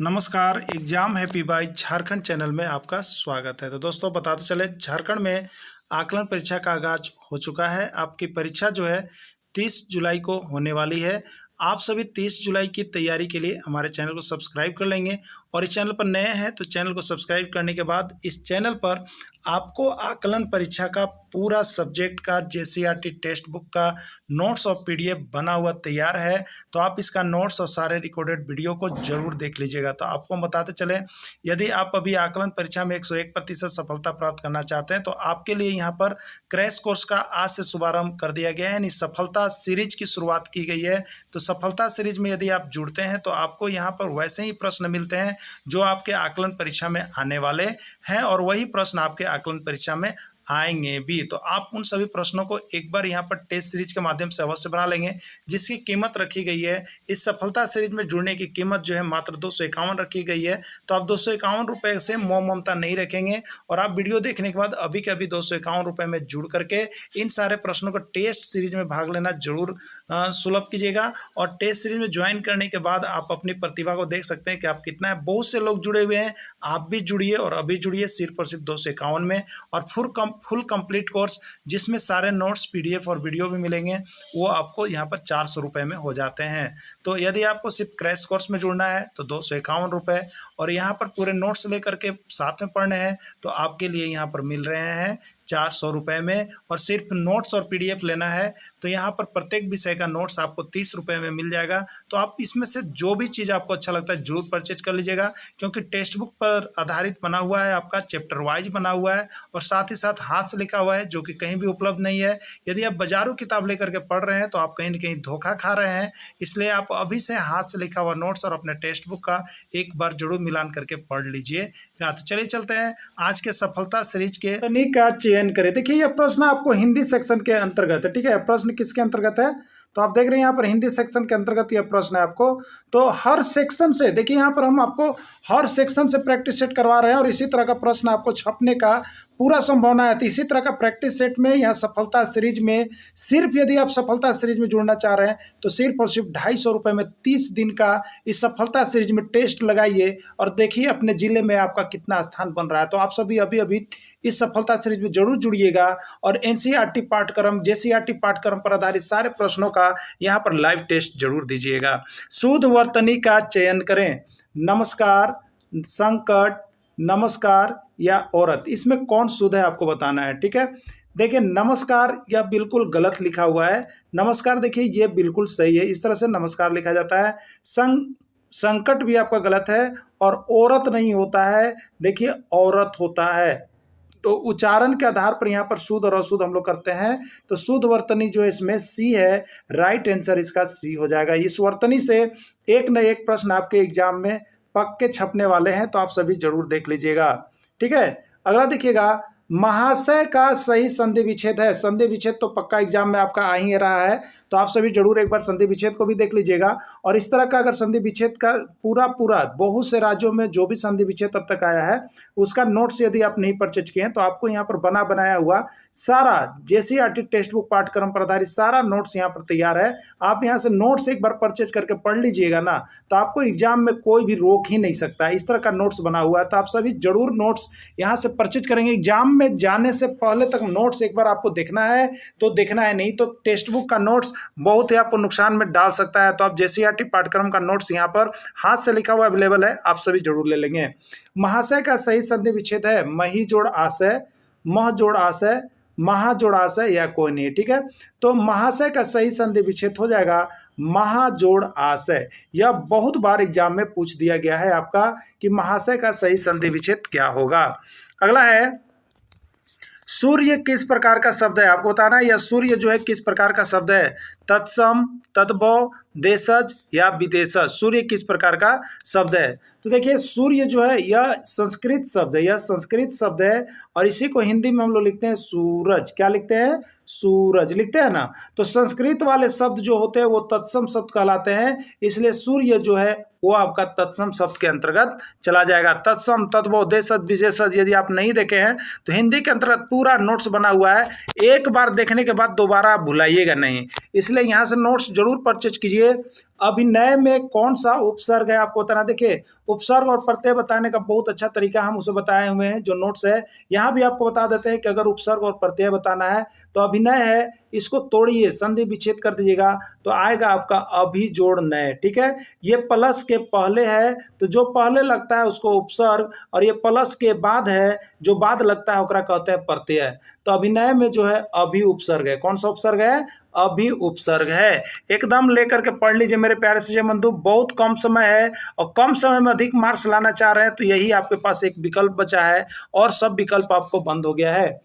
नमस्कार। Exam happy by Jharkhand channel में आपका स्वागत है। तो दोस्तों बताते चले, झारखंड में आकलन परीक्षा का आगाज हो चुका है। आपकी परीक्षा जो है 30 जुलाई को होने वाली है। आप सभी 30 जुलाई की तैयारी के लिए हमारे चैनल को सब्सक्राइब कर लेंगे और इस चैनल पर नए हैं तो चैनल को सब्सक्राइब करने के बाद इस चैनल पर आपको आकलन परीक्षा का पूरा सब्जेक्ट का जेसीईआरटी टेक्स्ट बुक का नोट्स और पीडीएफ बना हुआ तैयार है। तो आप इसका नोट्स और सारे रिकॉर्डेड वीडियो को जरूर देख लीजिएगा। तो आपको हम बताते चले, यदि आप अभी आकलन परीक्षा में 101% सफलता प्राप्त करना चाहते हैं तो आपके लिए यहाँ पर क्रैश कोर्स का आज से शुभारंभ कर दिया गया है, यानी सफलता सीरीज की शुरुआत की गई है। तो सफलता सीरीज में यदि आप जुड़ते हैं तो आपको यहाँ पर वैसे ही प्रश्न मिलते हैं जो आपके आकलन परीक्षा में आने वाले हैं और वही प्रश्न आपके आकलन परीक्षा में आएंगे भी। तो आप उन सभी प्रश्नों को एक बार यहाँ पर टेस्ट सीरीज के माध्यम से अवश्य बना लेंगे, जिसकी कीमत रखी गई है। इस सफलता सीरीज में जुड़ने की कीमत जो है मात्र 251 रखी गई है। तो आप 251 रुपये से मोह ममता नहीं रखेंगे और आप वीडियो देखने के बाद अभी के अभी 251 रुपये में जुड़ करके इन सारे प्रश्नों को टेस्ट सीरीज में भाग लेना जरूर सुलभ कीजिएगा। और टेस्ट सीरीज में ज्वाइन करने के बाद आप अपनी प्रतिभा को देख सकते हैं कि आप कितना है। बहुत से लोग जुड़े हुए हैं, आप भी जुड़िए और अभी जुड़िए सिर्फ और सिर्फ 251 में। और फुल कंप्लीट कोर्स जिसमें सारे नोट्स, पीडीएफ और वीडियो भी मिलेंगे, वो आपको यहाँ पर 400 रुपये में हो जाते हैं। तो यदि आपको सिर्फ क्रैश कोर्स में जुड़ना है तो 251 रुपये और यहाँ पर पूरे नोट्स लेकर के साथ में पढ़ने हैं तो आपके लिए यहाँ पर मिल रहे हैं 400 रुपये में। और सिर्फ नोट्स और पीडीएफ लेना है तो यहाँ पर प्रत्येक विषय का नोट्स आपको 30 रुपये में मिल जाएगा। तो आप इसमें से जो भी चीज़ आपको अच्छा लगता है जरूर परचेज कर लीजिएगा, क्योंकि टेक्स्ट बुक पर आधारित बना हुआ है, आपका चैप्टर वाइज बना हुआ है और साथ ही साथ हाथ से लिखा हुआ है, जो कि कहीं भी उपलब्ध नहीं है। यदि आप बाजारू किताब लेकर के पढ़ रहे हैं तो आप कहीं ना कहीं धोखा खा रहे हैं। इसलिए आप अभी से हाथ से लिखा हुआ नोट्स और अपने टेक्स्ट बुक का एक बार जरूर मिलान करके पढ़ लीजिएगा। तो चलिए चलते हैं आज के सफलता सीरीज के का चयन करें। देखिए यह प्रश्न आपको हिंदी सेक्शन के अंतर्गत है। ठीक है, प्रश्न किसके अंतर्गत है तो आप देख रहे हैं यहाँ पर हिंदी सेक्शन के अंतर्गत यह प्रश्न है आपको। तो हर सेक्शन से देखिए, यहाँ पर हम आपको हर सेक्शन से प्रैक्टिस सेट करवा रहे हैं और इसी तरह का प्रश्न आपको छपने का पूरा संभावना है। तो इसी तरह का प्रैक्टिस सेट में यहाँ सफलता सीरीज में सिर्फ यदि आप सफलता सीरीज में जुड़ना चाह रहे हैं तो सिर्फ और सिर्फ 250 रुपये में 30 दिन का इस सफलता सीरीज में टेस्ट लगाइए और देखिए अपने जिले में आपका कितना स्थान बन रहा है। तो आप सभी अभी अभी इस सफलता सीरीज में जरूर जुड़िएगा और एनसीईआरटी पाठ्यक्रम, जेसीईआरटी पाठ्यक्रम पर आधारित सारे प्रश्नों का यहाँ पर लाइव टेस्ट जरूर दीजिएगा। शुद्ध वर्तनी का चयन करें। नमस्कार, संकट, नमस्कार या औरत, इसमें कौन शुद्ध है आपको बताना है। ठीक है, देखिए नमस्कार यह बिल्कुल गलत लिखा हुआ है। नमस्कार देखिए ये बिल्कुल सही है, इस तरह से नमस्कार लिखा जाता है। संकट भी आपका गलत है और औरत नहीं होता है, देखिए औरत होता है। तो उच्चारण के आधार पर यहाँ पर शुद्ध और अशुद्ध हम लोग करते हैं। तो शुद्ध वर्तनी जो है इसमें सी है, राइट आंसर इसका सी हो जाएगा। इस वर्तनी से एक न एक प्रश्न आपके एग्जाम में पक्के छपने वाले हैं, तो आप सभी जरूर देख लीजिएगा। ठीक है, अगला देखिएगा, महाशय का सही संधि विच्छेद है। संधि विच्छेद तो पक्का एग्जाम में आपका आ ही रहा है, तो आप सभी जरूर एक बार संधि विच्छेद को भी देख लीजिएगा। और इस तरह का अगर संधि विच्छेद का पूरा बहुत से राज्यों में जो भी संधि विच्छेद अब तक आया है उसका नोट्स यदि आप नहीं परचेज किए हैं तो आपको यहाँ पर बना बनाया हुआ सारा जेसीईआरटी टेक्स्ट बुक पाठ्यक्रम पर आधारित सारा नोट्स यहाँ पर तैयार है। आप यहाँ से नोट्स एक बार परचेज करके पढ़ लीजिएगा ना, तो आपको एग्जाम में कोई भी रोक ही नहीं सकता। इस तरह का नोट्स बना हुआ है, तो आप सभी जरूर नोट्स यहाँ से परचेज करेंगे। एग्जाम में जाने से पहले तक नोट्स एक बार आपको देखना है तो देखना है, नहीं तो टेक्स्ट बुक का नोट्स बहुत ही आपको नुकसान में डाल सकता है। तो आप जेसीईआरटी पाठ्यक्रम का नोट्स यहाँ पर हाथ से लिखा हुआ अवेलेबल है, आप सभी जरूर ले लेंगे। महाशय का सही संधि विच्छेद है मही जोड़ आशय, मह जोड़ आशय, महा जोड़ आशय या कोई नहीं। ठीक है, तो महाशय का सही संधि विच्छेद हो जाएगा महा जोड़ आशय। यह बहुत बार एग्जाम में पूछ दिया गया है आपका कि महाशय का सही संधि विच्छेद क्या होगा। अगला है, सूर्य किस प्रकार का शब्द है आपको बताना है। यह सूर्य जो है किस प्रकार का शब्द है, तत्सम, तद्भव, देशज या विदेशज, सूर्य किस प्रकार का शब्द है। तो देखिए सूर्य जो है यह संस्कृत शब्द है, यह संस्कृत शब्द है और इसी को हिंदी में हम लोग लिखते हैं सूरज। क्या लिखते हैं, सूरज लिखते हैं ना। तो संस्कृत वाले शब्द जो होते हैं वो तत्सम शब्द कहलाते हैं, इसलिए सूर्य जो है वो आपका तत्सम शब्द के अंतर्गत चला जाएगा। तत्सम, तद्भव, देशज, विशेषज यदि आप नहीं देखे हैं तो हिंदी के अंतर्गत पूरा नोट्स बना हुआ है। एक बार देखने के बाद दोबारा आप भुलाइएगा नहीं, इसलिए यहाँ से नोट्स जरूर परचेज कीजिए। अभिनय में कौन सा उपसर्ग है आपको बताना। देखिए, उपसर्ग और प्रत्यय बताने का बहुत अच्छा तरीका हम उसे बताए हुए हैं, जो नोट्स है यहाँ भी आपको बता देते हैं कि अगर उपसर्ग और प्रत्यय बताना है तो अभिनय है, इसको तोड़िए, संधि विच्छेद कर दीजिएगा तो आएगा आपका अभिजोड़ नय। ठीक है, ये प्लस के पहले है तो जो पहले लगता है उसको उपसर्ग, और ये प्लस के बाद है जो बाद लगता है ओकरा कहते हैं प्रत्यय। तो अभिनय में जो है अभि उपसर्ग है। कौन सा उपसर्ग है? अभी उपसर्ग है। एकदम लेकर के पढ़ लीजिए मेरे प्यारे से बंधु, बहुत कम समय है और कम समय में अधिक मार्क्स लाना चाह रहे हैं तो यही आपके पास एक विकल्प बचा है और सब विकल्प आपको बंद हो गया है।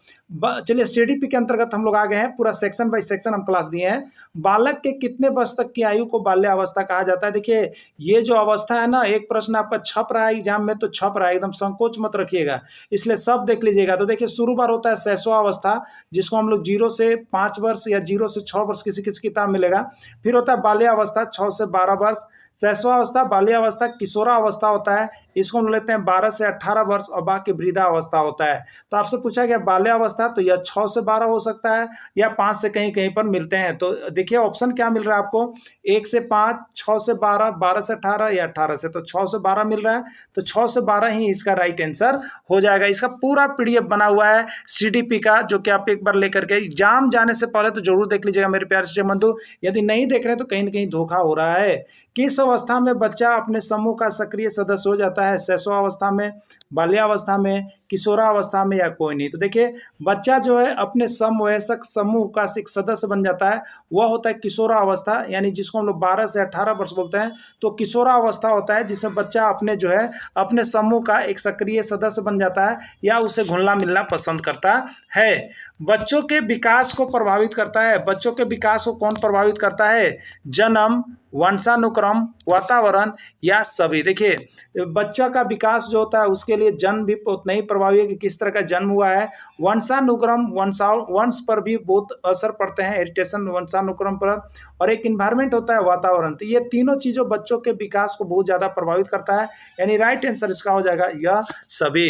चलिए सीडीपी के अंतर्गत हम लोग आ गए हैं, पूरा सेक्शन बाय सेक्शन हम क्लास दिए हैं। बालक के कितने वर्ष तक की आयु को बाल्यावस्था कहा जाता है? देखिए, ये जो अवस्था है ना, एक प्रश्न आपका छप रहा है एग्जाम में तो छप रहा है, एकदम संकोच मत रखिएगा, इसलिए सब देख लीजिएगा। तो देखिए, शुरू बार होता है शैशवावस्था, जिसको हम लोग 0 से 5 वर्ष या 0 से 6 वर्ष किसी किसी किताब मिलेगा। फिर होता है बाल्यावस्था 6 से 12 वर्ष, शैशवावस्था, बाल्यावस्था, किशोरावस्था होता है, इसको हम लेते हैं 12 से 18 वर्ष, और बाकी वृद्धावस्था होता है। तो आपसे पूछा गया बाल्यावस्था, तो यह 6 से 12 हो सकता है या 5 से कहीं कहीं पर मिलते हैं। तो देखिए ऑप्शन क्या मिल रहा है आपको, 1 से 5, 6 से 12, 12 से 18 या 18 से, तो 6 से 12 मिल रहा है, तो 6 से 12 ही इसका राइट आंसर हो जाएगा। इसका पूरा पीडीएफ बना हुआ है सीडीपी का, जो कि आप एक बार लेकर के एग्जाम जाने से पहले तो जरूर देख लीजिएगा मेरे प्यारे से बंधु। यदि नहीं देख रहे तो कहीं ना कहीं धोखा हो रहा है। किस अवस्था में बच्चा अपने समूह का सक्रिय सदस्य हो जाता है? शैशवावस्था में, बाल्यावस्था में, किशोरावस्था में, या कोई नहीं? तो देखिए, बच्चा जो है अपने समवयस्क समूह का एक सदस्य बन जाता है, वह होता है किशोरावस्था, यानी जिसको हम लोग 12 से 18 वर्ष बोलते हैं। तो किशोरावस्था होता है जिसमें बच्चा अपने जो है अपने समूह का एक सक्रिय सदस्य बन जाता है या उसे घुलना मिलना पसंद करता है। बच्चों के विकास को प्रभावित करता है। बच्चों के विकास को कौन प्रभावित करता है? जन्म, वंशानुक्रम, वातावरण या सभी? देखिए, बच्चा का विकास जो होता है उसके लिए जन्म भी उतना ही प्रभावी है कि किस तरह का जन्म हुआ है। वंशानुक्रम, वंश पर भी बहुत असर पड़ते हैं, हेरिटेशन वंशानुक्रम पर, और एक इन्वायरमेंट होता है वातावरण। तो ये तीनों चीज़ों बच्चों के विकास को बहुत ज़्यादा प्रभावित करता है, यानी राइट आंसर इसका हो जाएगा यह सभी।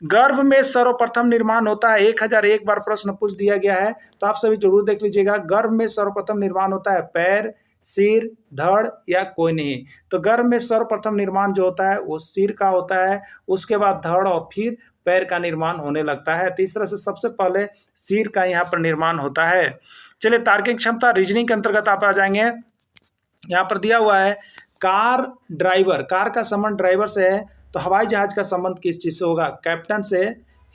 गर्भ में सर्वप्रथम निर्माण होता है, 1001 बार प्रश्न पूछ दिया गया है, तो आप सभी जरूर देख लीजिएगा। गर्भ में सर्वप्रथम निर्माण होता है पैर, सिर, धड़ या कोई नहीं? तो गर्भ में सर्वप्रथम निर्माण जो होता है वो सिर का होता है, उसके बाद धड़ और फिर पैर का निर्माण होने लगता है। तीसरा से सबसे पहले सिर का यहाँ पर निर्माण होता है। चलिए, तार्किक क्षमता रीजनिंग के अंतर्गत आप आ जाएंगे। यहाँ पर दिया हुआ है कार ड्राइवर, कार का संबंध ड्राइवर से है, तो हवाई जहाज का संबंध किस चीज से होगा? कैप्टन से,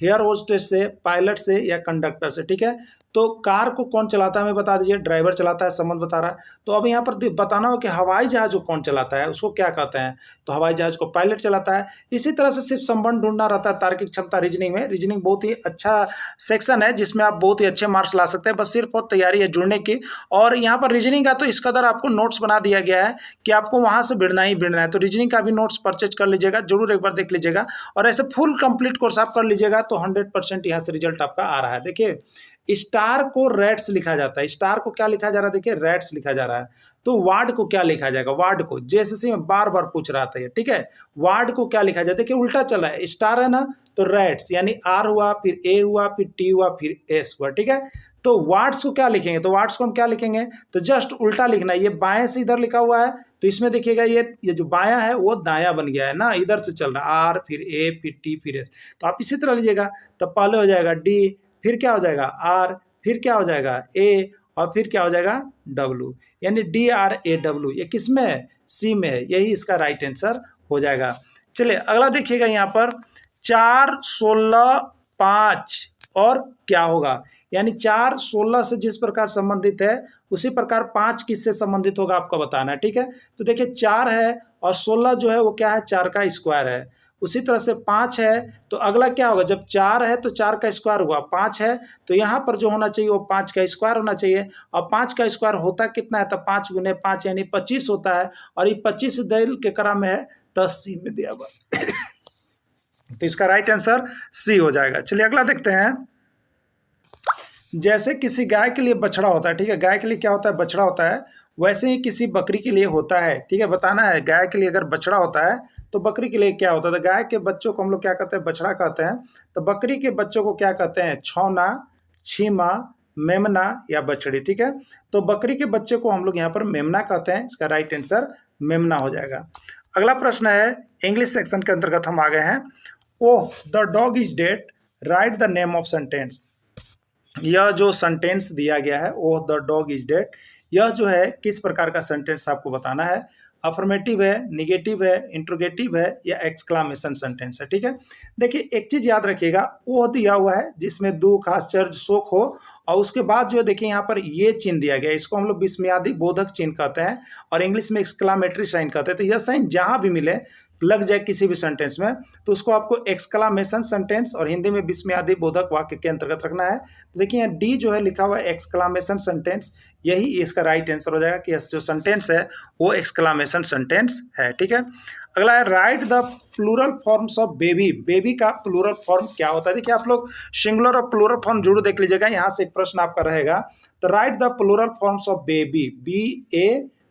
एयर होस्टेस से, पायलट से या कंडक्टर से? ठीक है, तो कार को कौन चलाता है हमें बता दीजिए। ड्राइवर चलाता है, संबंध बता रहा है। तो अब यहाँ पर बताना हो कि हवाई जहाज को कौन चलाता है, उसको क्या कहते हैं? तो हवाई जहाज को पायलट चलाता है। इसी तरह से सिर्फ संबंध ढूंढना रहता है तार्किक क्षमता रीजनिंग में। रीजनिंग बहुत ही अच्छा सेक्शन है जिसमें आप बहुत ही अच्छे मार्क्स ला सकते हैं, बस सिर्फ और तैयारी है जुड़ने की। और यहाँ पर रीजनिंग का तो इस कदर आपको नोट्स बना दिया गया है कि आपको वहाँ से भिड़ना ही भिड़ना है। तो रीजनिंग का भी नोट्स परचेज कर लीजिएगा, जरूर एक बार देख लीजिएगा, और ऐसे फुल कंप्लीट कोर्स आप कर लीजिएगा तो 100% यहाँ से रिजल्ट आपका आ रहा है। देखिए, स्टार को रेड्स लिखा जाता है। स्टार को क्या लिखा जा रहा है? देखिए, रेड्स लिखा जा रहा है। तो वार्ड को क्या लिखा जाएगा? वार्ड को जेएसएससी में बार बार पूछ रहा था ये, ठीक है। वार्ड को क्या लिखा जाए? देखिए, उल्टा चला है, स्टार है ना, तो रेड्स यानी आर हुआ, फिर ए हुआ, फिर टी हुआ, फिर एस हुआ, ठीक है। तो वार्ड्स को क्या लिखेंगे? तो वार्ड्स को हम क्या लिखेंगे? तो जस्ट उल्टा लिखना है। ये बाएं से इधर लिखा हुआ है तो इसमें देखिएगा ये जो बायां है वो दायां बन गया है ना, इधर से चल रहा है, आर फिर ए फिर टी फिर एस। तो आप इसी तरह लीजिएगा, तो पहले हो जाएगा डी, फिर क्या हो जाएगा आर, फिर क्या हो जाएगा ए, और फिर क्या हो जाएगा डब्लू, यानी डी आर ए डब्लू। ये किस में है? सी में है, यही इसका राइट आंसर हो जाएगा। चलिए अगला देखिएगा, यहाँ पर 4, 16, 5 और क्या होगा? यानी 4 16 से जिस प्रकार संबंधित है उसी प्रकार 5 किससे संबंधित होगा आपको बताना है, ठीक है। तो देखिए 4 है और 16 जो है वो क्या है? 4 का स्क्वायर है। उसी तरह से 5 है तो अगला क्या होगा? जब 4 है तो 4 का स्क्वायर हुआ, 5 है तो यहाँ पर जो होना चाहिए वो 5 का स्क्वायर होना चाहिए। और 5 का स्क्वायर होता कितना है? तो 5 गुने 5 यानी 25 होता है, और ये 25 दल के क्रम में है, 10 सी में दिया हुआ तो इसका राइट आंसर सी हो जाएगा। चलिए अगला देखते हैं। जैसे किसी गाय के लिए बछड़ा होता है, ठीक है, गाय के लिए क्या होता है? बछड़ा होता है। वैसे ही किसी बकरी के लिए होता है, ठीक है, बताना है। गाय के लिए अगर बछड़ा होता है तो बकरी के लिए क्या होता है? तो गाय के बच्चों को हम लोग क्या कहते हैं? बछड़ा कहते हैं। तो बकरी के बच्चों को क्या कहते हैं? छौना, छीमा, मेमना या बछड़ी, ठीक है। तो बकरी के बच्चे को हम लोग यहाँ पर मेमना कहते हैं। इसका राइट आंसर मेमना हो जाएगा। अगला प्रश्न है, इंग्लिश सेक्शन के अंतर्गत हम आ गए हैं। ओह the dog is dead, right the name of sentence. यह जो सेंटेंस दिया गया है, ओह द डॉग इज डेड, यह जो है किस प्रकार का सेंटेंस आपको बताना है। अफर्मेटिव है, निगेटिव है, इंट्रोगेटिव है या एक्सक्लामेशन सेंटेंस है, ठीक है। देखिए एक चीज याद रखिएगा, ओह दिया हुआ है जिसमें दुख, आश्चर्य, शोक हो, और उसके बाद जो देखिए यहाँ पर ये चिन्ह दिया गया है, इसको हम लोग विस्मयादि बोधक चिन्ह कहते हैं और इंग्लिश में एक्सक्लामेटरी साइन कहते हैं। तो यह साइन जहां भी मिले, लग जाए किसी भी सेंटेंस में, तो उसको आपको एक्सक्लामेशन सेंटेंस और हिंदी में विस्मयादि बोधक वाक्य के अंतर्गत रखना है। तो देखिए यहाँ डी जो है लिखा हुआ है एक्सक्लामेशन सेंटेंस, यही इसका राइट आंसर हो जाएगा कि जो सेंटेंस है वो एक्सक्लामेशन सेंटेंस है, ठीक है। अगला है, write the plural forms of baby. Baby का प्लूरल फॉर्म क्या होता है? देखिए आप लोग सिंगुलर और प्लूरल फॉर्म जरूर देख लीजिएगा, यहाँ से एक प्रश्न आपका रहेगा। तो write the plural forms of baby,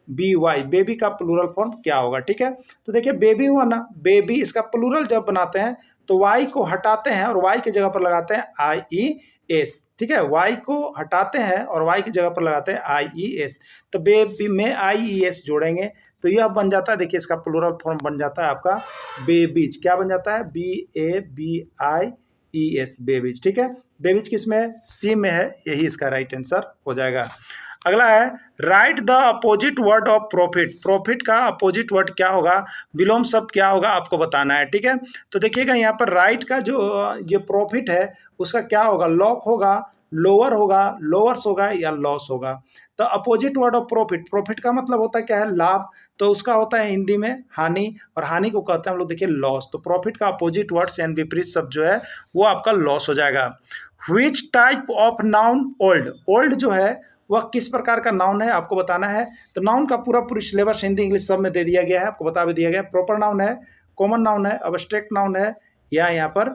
BABY, baby का प्लूरल फॉर्म क्या होगा, ठीक है। तो देखिए बेबी हुआ ना, बेबी, इसका प्लूरल जब बनाते हैं तो वाई को हटाते हैं और वाई की जगह पर लगाते हैं IES, ठीक है। वाई को हटाते हैं और वाई की जगह पर लगाते हैं IES। तो बेबी में IES जोड़ेंगे तो यह बन जाता है, देखिए इसका प्लूरल फॉर्म बन जाता है आपका बेबीज। क्या बन जाता है? BABIES, बेबीज, ठीक है। बेबीज किस में है? सी में है, यही इसका राइट आंसर हो जाएगा। अगला है, write the opposite word of profit. Profit का अपोजिट वर्ड क्या होगा? विलोम शब्द क्या होगा आपको बताना है, ठीक है। तो देखिएगा यहाँ पर राइट का जो ये प्रॉफिट है उसका क्या होगा? लॉक होगा, लोअर होगा, लोअर्स होगा या लॉस होगा। तो opposite word of profit, profit का मतलब होता है क्या है? लाभ। तो उसका होता है हिंदी में हानि, और हानि को कहते हैं हम लोग देखिए लॉस। तो प्रॉफिट का अपोजिट वर्ड यानी विपरीत शब्द जो है वो आपका लॉस हो जाएगा। Which type of noun old, old जो है वह किस प्रकार का नाउन है आपको बताना है। तो नाउन का पूरी सिलेबस हिंदी इंग्लिश सब में दे दिया गया है, आपको बता भी दिया गया है। प्रॉपर नाउन है, कॉमन नाउन है, अब्स्ट्रैक्ट नाउन है या यहाँ पर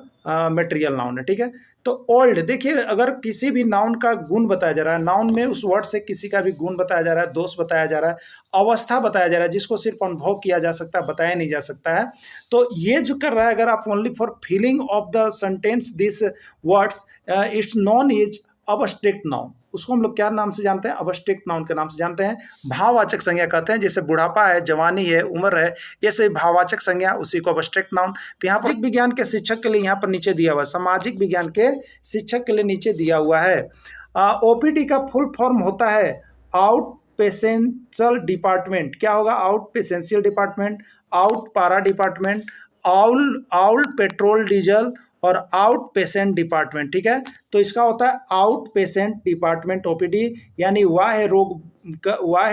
मटेरियल नाउन है, ठीक है। तो ओल्ड, देखिए अगर किसी भी नाउन का गुण बताया जा रहा है, नाउन में उस वर्ड से किसी का भी गुण बताया जा रहा है, दोष बताया जा रहा है, अवस्था बताया जा रहा है जिसको सिर्फ अनुभव किया जा सकता है, बताया नहीं जा सकता है, तो ये जो कर रहा है, अगर आप only for feeling of the sentence this words it's non is abstract noun. उसको हम लोग क्या नाम से जानते हैं? अब्स्ट्रैक्ट नाउन के नाम से जानते हैं। भाववाचक संज्ञा कहते हैं, जैसे बुढ़ापा है, जवानी है, उम्र है, ये सभी भाववाचक संज्ञा, उसी को अब्स्ट्रैक्ट नाउन। तो यहाँ पर सामाजिक विज्ञान के शिक्षक के लिए यहाँ पर नीचे दिया हुआ है, सामाजिक विज्ञान के शिक्षक के लिए नीचे दिया हुआ है। OPD का फुल फॉर्म होता है आउट पेशेंशियल डिपार्टमेंट। क्या होगा? आउट पेशेंशियल डिपार्टमेंट, आउट पारा डिपार्टमेंट, आउल पेट्रोल डीजल और आउट पेशेंट डिपार्टमेंट, ठीक है। तो इसका होता है आउट पेशेंट डिपार्टमेंट OPD, यानी बाह्य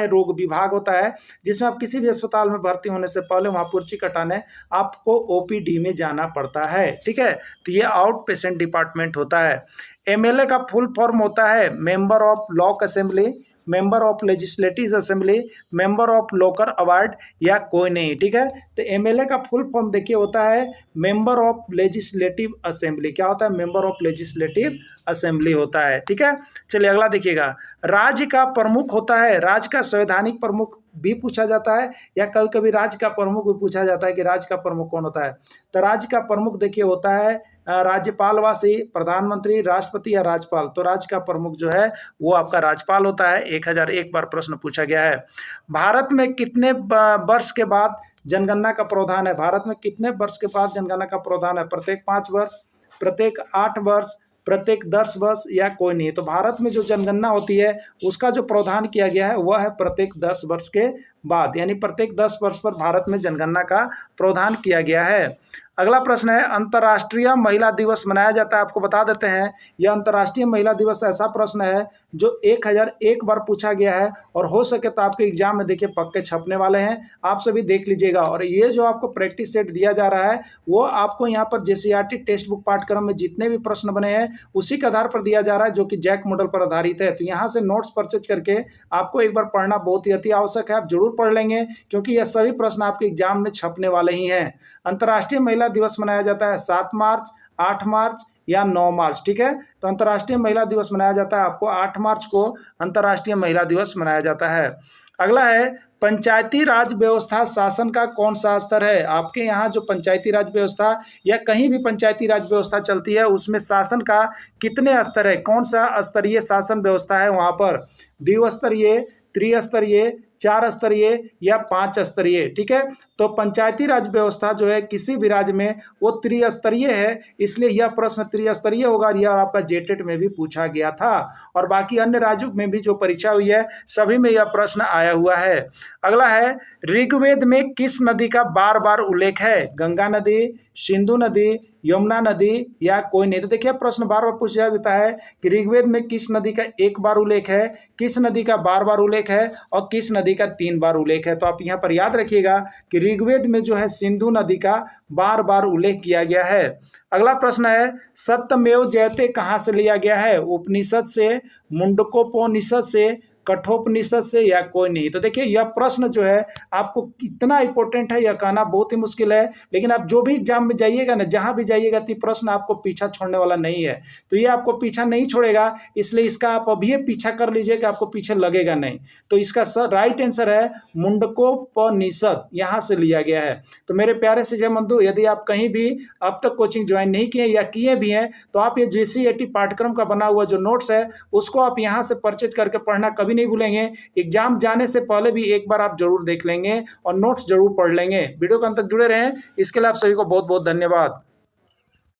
रोग विभाग होता है, जिसमें आप किसी भी अस्पताल में भर्ती होने से पहले वहाँ पर्ची कटाने आपको OPD में जाना पड़ता है, ठीक है। तो ये आउट पेशेंट डिपार्टमेंट होता है। MLA का फुल फॉर्म होता है member of Lok assembly, member of legislative assembly, member of local award या कोई नहीं, ठीक है। तो MLA का फुल फॉर्म देखिए होता है मेंबर ऑफ लेजिस्लेटिव असेंबली। क्या होता है? मेंबर ऑफ लेजिस्लेटिव असेंबली होता है, ठीक है। चलिए अगला देखिएगा, राज्य का प्रमुख होता है, राज्य का संवैधानिक प्रमुख भी पूछा जाता है या कभी कभी राज्य का प्रमुख भी पूछा जाता है कि राज्य का प्रमुख कौन होता है। तो राज्य का प्रमुख देखिए होता है राज्यपालवासी, प्रधानमंत्री, राष्ट्रपति या राज्यपाल। तो राज्य का प्रमुख जो है वो आपका राज्यपाल होता है। 1001 बार प्रश्न पूछा गया है। भारत में कितने वर्ष के बाद जनगणना का प्रावधान है? भारत में कितने वर्ष के बाद जनगणना का प्रावधान है? प्रत्येक 5 वर्ष, प्रत्येक 8 वर्ष, प्रत्येक 10 वर्ष या कोई नहीं। तो भारत में जो जनगणना होती है उसका जो प्रावधान किया गया है वह है प्रत्येक 10 वर्ष के बाद, यानी प्रत्येक 10 वर्ष पर भारत में जनगणना का प्रावधान किया गया है। अगला प्रश्न है, अंतर्राष्ट्रीय महिला दिवस मनाया जाता है, आपको बता देते हैं। यह अंतर्राष्ट्रीय महिला दिवस ऐसा प्रश्न है जो 1001 बार पूछा गया है और हो सके तो आपके एग्जाम में देखिए पक्के छपने वाले हैं, आप सभी देख लीजिएगा। और ये जो आपको प्रैक्टिस सेट दिया जा रहा है वो आपको यहाँ पर JCERT टेक्स्ट बुक पाठ्यक्रम में जितने भी प्रश्न बने हैं उसी के आधार पर दिया जा रहा है, जो कि जैक मॉडल पर आधारित है। तो यहाँ से नोट्स परचेज करके आपको एक बार पढ़ना बहुत ही अति आवश्यक है। आप जरूर पढ़ लेंगे क्योंकि यह सभी प्रश्न आपके एग्जाम में छपने वाले ही हैं। अंतर्राष्ट्रीय महिला दिवस मनाया जाता है 7 मार्च, 8 मार्च, या 9 मार्च, ठीक है। तो अंतर्राष्ट्रीय महिला दिवस मनाया जाता है आपको 8 मार्च को अंतर्राष्ट्रीय महिला दिवस मनाया जाता है। अगला है पंचायती राज व्यवस्था शासन का कौन सा स्तर है। आपके यहाँ जो पंचायती राज व्यवस्था या कहीं भी पंचायती राज व्यवस्था चलती है उसमें शासन का कितने स्तर है, कौन सा स्तरीय शासन व्यवस्था है वहाँ पर, द्विस्तरीय, त्रिस्तरीय, 4 स्तरीय या 5 स्तरीय, ठीक है। तो पंचायती राज व्यवस्था जो है किसी भी राज्य में वो त्रिस्तरीय है, इसलिए यह प्रश्न त्रिस्तरीय होगा। यह आपका जेटेट में भी पूछा गया था और बाकी अन्य राज्यों में भी जो परीक्षा हुई है सभी में यह प्रश्न आया हुआ है। अगला है ऋग्वेद में किस नदी का बार बार उल्लेख है, गंगा नदी, सिंधु नदी, यमुना नदी या कोई नहीं। तो देखिए प्रश्न बार बार पूछा जाता है कि ऋग्वेद में किस नदी का एक बार उल्लेख है, किस नदी का बार बार उल्लेख है और किस नदी का 3 बार उल्लेख है। तो आप यहाँ पर याद रखिएगा कि ऋग्वेद में जो है सिंधु नदी का बार बार उल्लेख किया गया है। अगला प्रश्न है सत्यमेव जयते कहाँ से लिया गया है, उपनिषद से, मुंडकोपनिषद से, कठोपनिषद से या कोई नहीं। तो देखिए यह प्रश्न जो है आपको कितना इंपॉर्टेंट है यह कहना बहुत ही मुश्किल है, लेकिन आप जो भी एग्जाम में जाइएगा ना, जहां भी जाइएगा तो प्रश्न आपको पीछा छोड़ने वाला नहीं है। तो ये आपको पीछा नहीं छोड़ेगा, इसलिए इसका आप अभी पीछा कर लीजिएगा, आपको पीछे लगेगा नहीं। तो इसका राइट आंसर है मुंडकोपनिषद, यहाँ से लिया गया है। तो मेरे प्यारे से जय बंधु, यदि आप कहीं भी अब तक कोचिंग ज्वाइन नहीं किए या किए भी हैं तो आप ये JCET पाठ्यक्रम का बना हुआ जो नोट्स है उसको आप यहाँ से परचेज करके पढ़ना कभी नहीं भूलेंगे। एग्जाम जाने से पहले भी एक बार आप जरूर देख लेंगे और नोट्स जरूर पढ़ लेंगे। वीडियो के अंत तक जुड़े रहें, इसके लिए आप सभी को बहुत बहुत धन्यवाद।